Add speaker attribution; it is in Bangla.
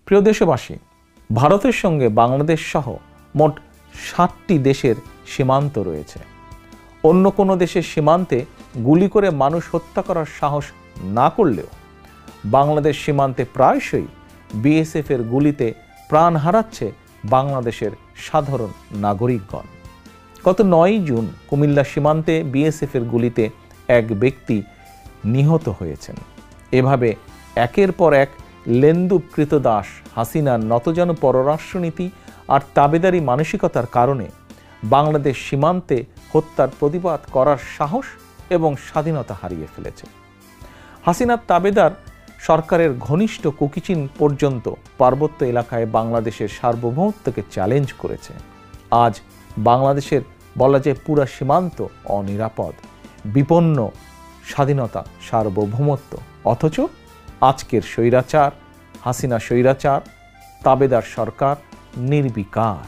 Speaker 1: প্রিয় দেশবাসী, ভারতের সঙ্গে বাংলাদেশ সহ মোট 7টি দেশের সীমান্ত রয়েছে। অন্য কোনো দেশের সীমান্তে গুলি করে মানুষ হত্যা করার সাহস না করলেও বাংলাদেশ সীমান্তে প্রায়শই বিএসএফের গুলিতে প্রাণ হারাচ্ছে বাংলাদেশের সাধারণ নাগরিকগণ। গত 9 জুন কুমিল্লা সীমান্তে বিএসএফের গুলিতে এক ব্যক্তি নিহত হয়েছেন। এভাবে একের পর এক লেন্দু কৃতদাস হাসিনার নতজানু পররাষ্ট্রনীতি আর তাবেদারি মানসিকতার কারণে বাংলাদেশ সীমান্তে হত্যার প্রতিবাদ করার সাহস এবং স্বাধীনতা হারিয়ে ফেলেছে। হাসিনার তাবেদার সরকারের ঘনিষ্ঠ কুকিচিন পর্যন্ত পার্বত্য এলাকায় বাংলাদেশের সার্বভৌমত্বকে চ্যালেঞ্জ করেছে। আজ বাংলাদেশের বলা যায় পুরা সীমান্ত অনিরাপদ, বিপন্ন স্বাধীনতা, সার্বভৌমত্ব। অথচ আজকের স্বৈরাচার, হাসিনা স্বৈরাচার, তাবেদার সরকার নির্বিকার।